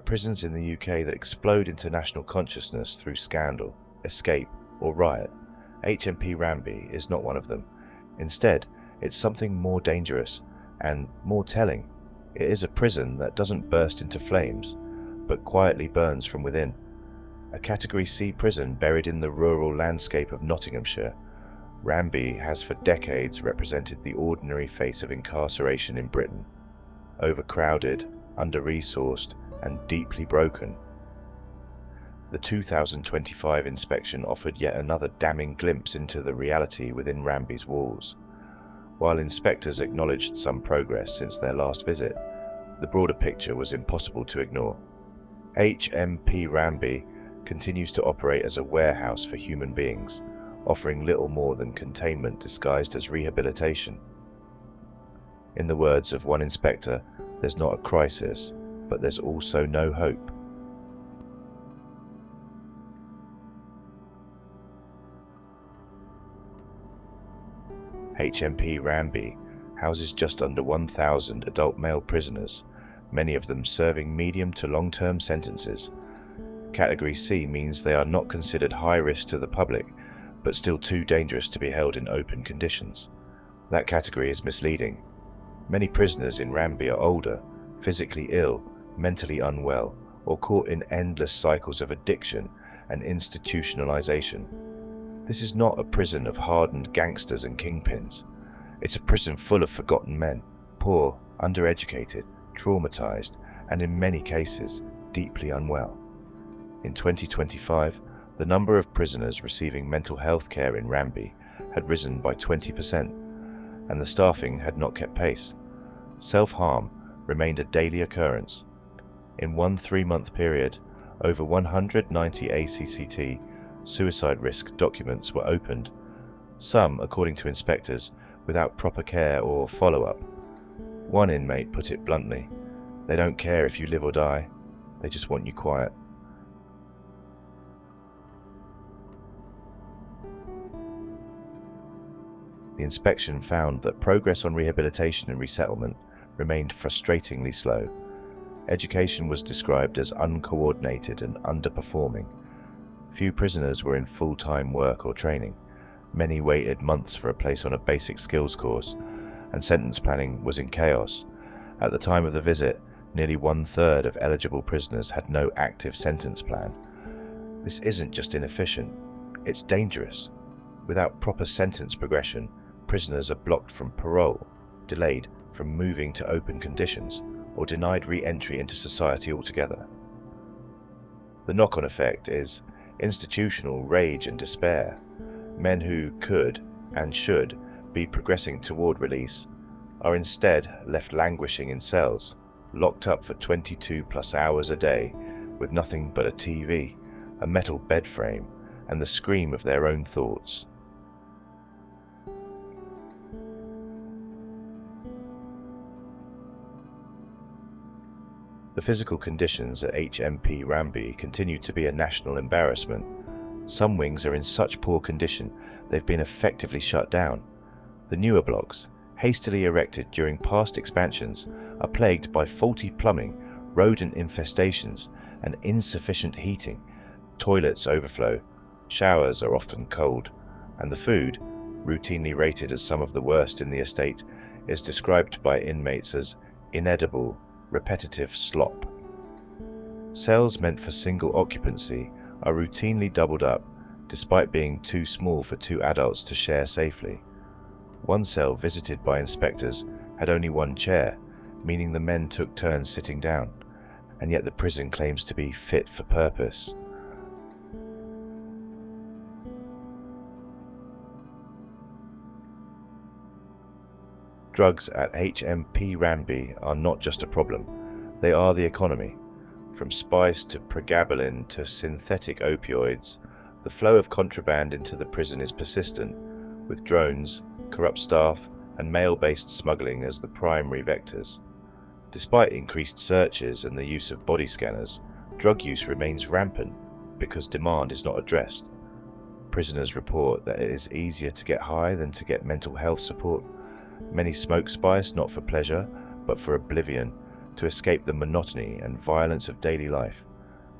prisons in the UK that explode into national consciousness through scandal, escape, or riot, HMP Ranby is not one of them. Instead, it's something more dangerous and more telling. It is a prison that doesn't burst into flames, but quietly burns from within. A Category C prison buried in the rural landscape of Nottinghamshire, Ranby has for decades represented the ordinary face of incarceration in Britain. Overcrowded, under-resourced, and deeply broken. The 2025 inspection offered yet another damning glimpse into the reality within Ranby's walls. While inspectors acknowledged some progress since their last visit, the broader picture was impossible to ignore. HMP Ranby continues to operate as a warehouse for human beings, offering little more than containment disguised as rehabilitation. In the words of one inspector, there's not a crisis, but there's also no hope. HMP Ranby houses just under 1,000 adult male prisoners, many of them serving medium to long-term sentences. Category C means they are not considered high risk to the public, but still too dangerous to be held in open conditions. That category is misleading. Many prisoners in Ranby are older, physically ill, mentally unwell, or caught in endless cycles of addiction and institutionalization. This is not a prison of hardened gangsters and kingpins. It's a prison full of forgotten men, poor, undereducated, traumatized, and in many cases, deeply unwell. In 2025, the number of prisoners receiving mental health care in Ranby had risen by 20%, and the staffing had not kept pace. Self-harm remained a daily occurrence. In one 3-month period, over 190 ACCT suicide risk documents were opened, some, according to inspectors, without proper care or follow-up. One inmate put it bluntly, "They don't care if you live or die, they just want you quiet." The inspection found that progress on rehabilitation and resettlement remained frustratingly slow. Education was described as uncoordinated and underperforming. Few prisoners were in full-time work or training. Many waited months for a place on a basic skills course, and sentence planning was in chaos. At the time of the visit, nearly 1/3 of eligible prisoners had no active sentence plan. This isn't just inefficient, it's dangerous. Without proper sentence progression, prisoners are blocked from parole, delayed from moving to open conditions, or denied re-entry into society altogether. The knock-on effect is institutional rage and despair. Men who could and should be progressing toward release are instead left languishing in cells, locked up for 22+ hours a day with nothing but a TV, a metal bed frame, and the scream of their own thoughts. The physical conditions at HMP Ranby continue to be a national embarrassment. Some wings are in such poor condition they've been effectively shut down. The newer blocks, hastily erected during past expansions, are plagued by faulty plumbing, rodent infestations, and insufficient heating. Toilets overflow, showers are often cold, and the food, routinely rated as some of the worst in the estate, is described by inmates as inedible, repetitive slop. Cells meant for single occupancy are routinely doubled up, despite being too small for 2 adults to share safely. One cell visited by inspectors had only 1 chair, meaning the men took turns sitting down, and yet the prison claims to be fit for purpose. Drugs at HMP Ranby are not just a problem, they are the economy. From spice to pregabalin to synthetic opioids, the flow of contraband into the prison is persistent, with drones, corrupt staff, and mail-based smuggling as the primary vectors. Despite increased searches and the use of body scanners, drug use remains rampant because demand is not addressed. Prisoners report that it is easier to get high than to get mental health support. Many smoke spice not for pleasure, but for oblivion, to escape the monotony and violence of daily life.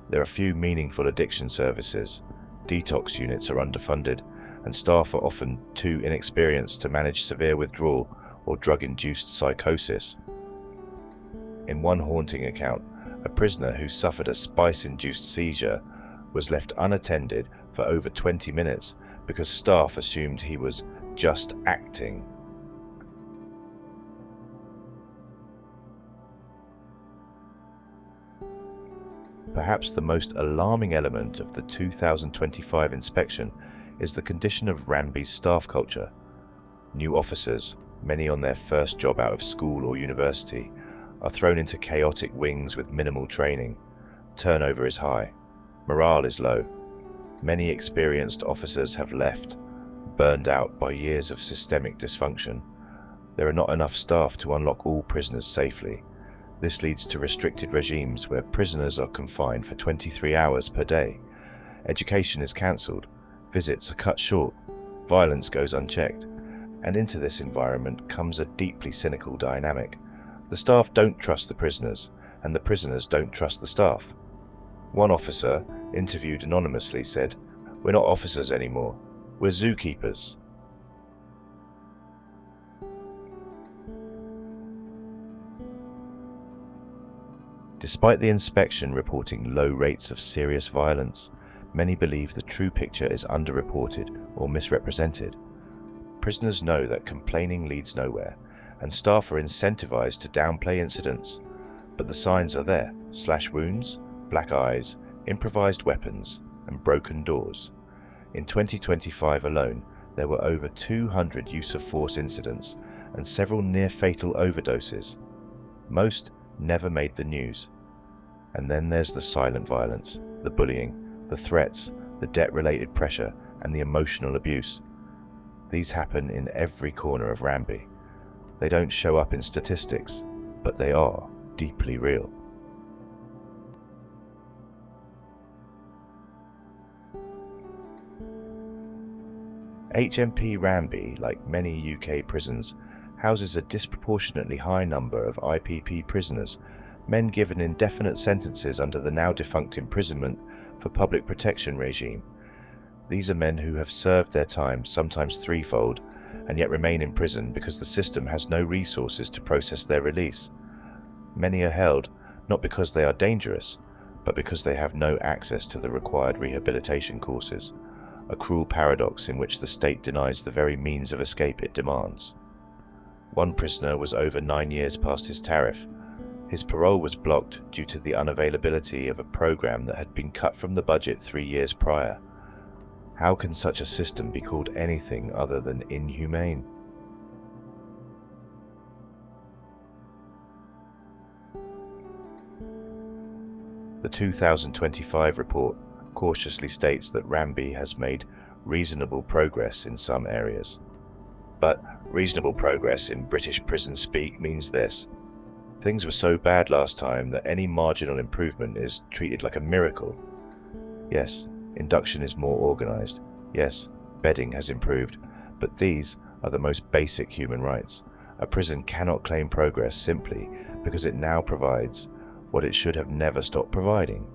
There are few meaningful addiction services, detox units are underfunded, and staff are often too inexperienced to manage severe withdrawal or drug-induced psychosis. In one haunting account, a prisoner who suffered a spice-induced seizure was left unattended for over 20 minutes because staff assumed he was just acting. Perhaps the most alarming element of the 2025 inspection is the condition of Ranby's staff culture. New officers, many on their first job out of school or university, are thrown into chaotic wings with minimal training. Turnover is high. Morale is low. Many experienced officers have left, burned out by years of systemic dysfunction. There are not enough staff to unlock all prisoners safely. This leads to restricted regimes where prisoners are confined for 23 hours per day. Education is cancelled. Visits are cut short. Violence goes unchecked. And into this environment comes a deeply cynical dynamic. The staff don't trust the prisoners, and the prisoners don't trust the staff. One officer, interviewed anonymously, said, "We're not officers anymore. We're zookeepers." Despite the inspection reporting low rates of serious violence, many believe the true picture is underreported or misrepresented. Prisoners know that complaining leads nowhere, and staff are incentivized to downplay incidents. But the signs are there: slash wounds, black eyes, improvised weapons, and broken doors. In 2025 alone, there were over 200 use-of-force incidents and several near-fatal overdoses. Most never made the news. And then there's the silent violence, the bullying, the threats, the debt-related pressure, and the emotional abuse. These happen in every corner of Ranby. They don't show up in statistics, but they are deeply real. HMP Ranby, like many UK prisons, houses a disproportionately high number of IPP prisoners, men given indefinite sentences under the now-defunct imprisonment for public protection regime. These are men who have served their time, sometimes threefold, and yet remain in prison because the system has no resources to process their release. Many are held not because they are dangerous, but because they have no access to the required rehabilitation courses, a cruel paradox in which the state denies the very means of escape it demands. One prisoner was over 9 years past his tariff. His parole was blocked due to the unavailability of a program that had been cut from the budget 3 years prior. How can such a system be called anything other than inhumane? The 2025 report cautiously states that Ranby has made reasonable progress in some areas. But reasonable progress in British prison speak means this: things were so bad last time that any marginal improvement is treated like a miracle. Yes, induction is more organised. Yes, bedding has improved. But these are the most basic human rights. A prison cannot claim progress simply because it now provides what it should have never stopped providing.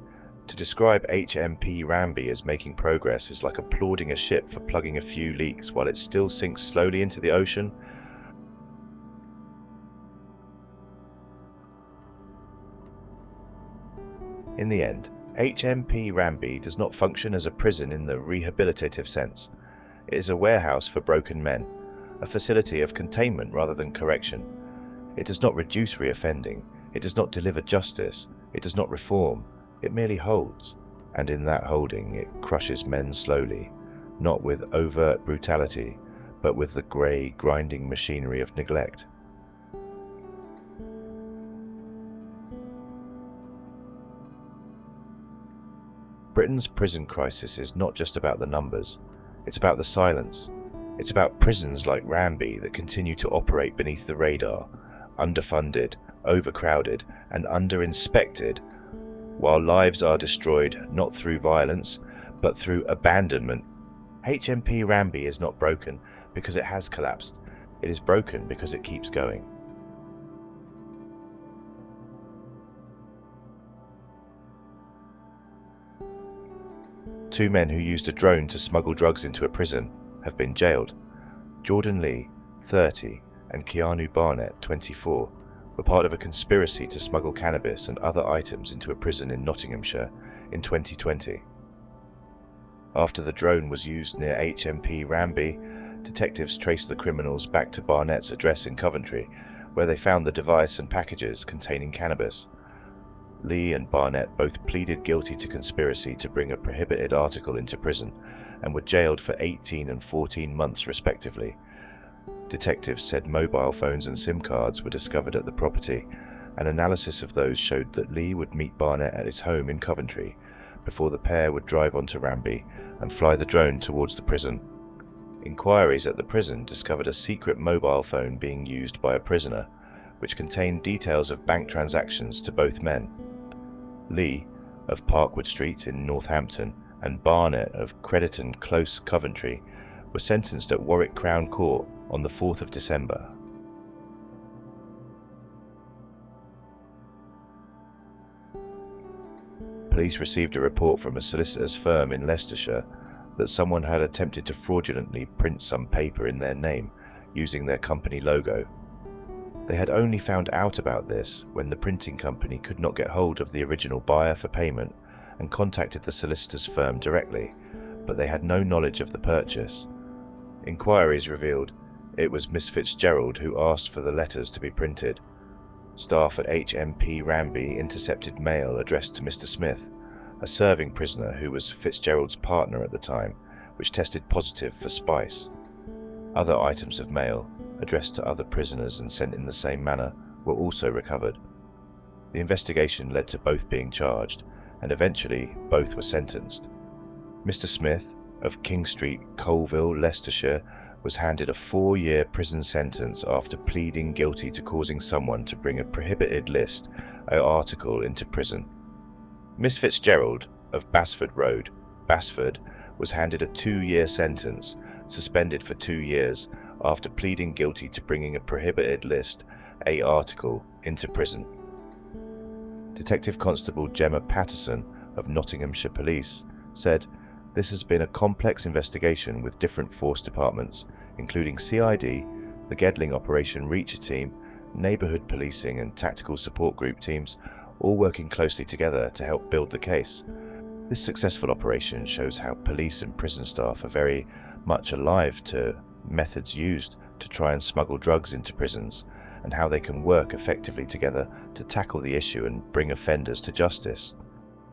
To describe HMP Ranby as making progress is like applauding a ship for plugging a few leaks while it still sinks slowly into the ocean. In the end, HMP Ranby does not function as a prison in the rehabilitative sense. It is a warehouse for broken men, a facility of containment rather than correction. It does not reduce reoffending, it does not deliver justice, it does not reform, it merely holds. And in that holding, it crushes men slowly, not with overt brutality, but with the grey, grinding machinery of neglect. Britain's prison crisis is not just about the numbers, it's about the silence. It's about prisons like Ranby that continue to operate beneath the radar, underfunded, overcrowded, and under-inspected, while lives are destroyed not through violence, but through abandonment. HMP Ranby is not broken because it has collapsed. It is broken because it keeps going. Two men who used a drone to smuggle drugs into a prison have been jailed. Jordan Lee, 30, and Keanu Barnett, 24, were part of a conspiracy to smuggle cannabis and other items into a prison in Nottinghamshire in 2020. After the drone was used near HMP Ranby, detectives traced the criminals back to Barnett's address in Coventry, where they found the device and packages containing cannabis. Lee and Barnett both pleaded guilty to conspiracy to bring a prohibited article into prison and were jailed for 18 and 14 months respectively. Detectives said mobile phones and SIM cards were discovered at the property, and analysis of those showed that Lee would meet Barnett at his home in Coventry before the pair would drive onto Ranby and fly the drone towards the prison. Inquiries at the prison discovered a secret mobile phone being used by a prisoner, which contained details of bank transactions to both men. Lee, of Parkwood Street in Northampton, and Barnett of Crediton Close, Coventry, were sentenced at Warwick Crown Court on the 4th of December. Police received a report from a solicitor's firm in Leicestershire that someone had attempted to fraudulently print some paper in their name using their company logo. They had only found out about this when the printing company could not get hold of the original buyer for payment and contacted the solicitor's firm directly, but they had no knowledge of the purchase. Inquiries revealed it was Miss Fitzgerald who asked for the letters to be printed. Staff at HMP Ranby intercepted mail addressed to Mr. Smith, a serving prisoner who was Fitzgerald's partner at the time, which tested positive for spice. Other items of mail, addressed to other prisoners and sent in the same manner, were also recovered. The investigation led to both being charged, and eventually both were sentenced. Mr. Smith, of King Street, Colville, Leicestershire, was handed a 4-year prison sentence after pleading guilty to causing someone to bring a prohibited list or article into prison. Miss Fitzgerald, of Basford Road, Basford, was handed a 2-year sentence, suspended for 2 years, after pleading guilty to bringing a prohibited list, a article, into prison. Detective Constable Gemma Patterson of Nottinghamshire Police said, "This has been a complex investigation with different force departments, including CID, the Gedling Operation Reacher team, neighbourhood policing and tactical support group teams, all working closely together to help build the case. This successful operation shows how police and prison staff are very much alive to methods used to try and smuggle drugs into prisons, and how they can work effectively together to tackle the issue and bring offenders to justice.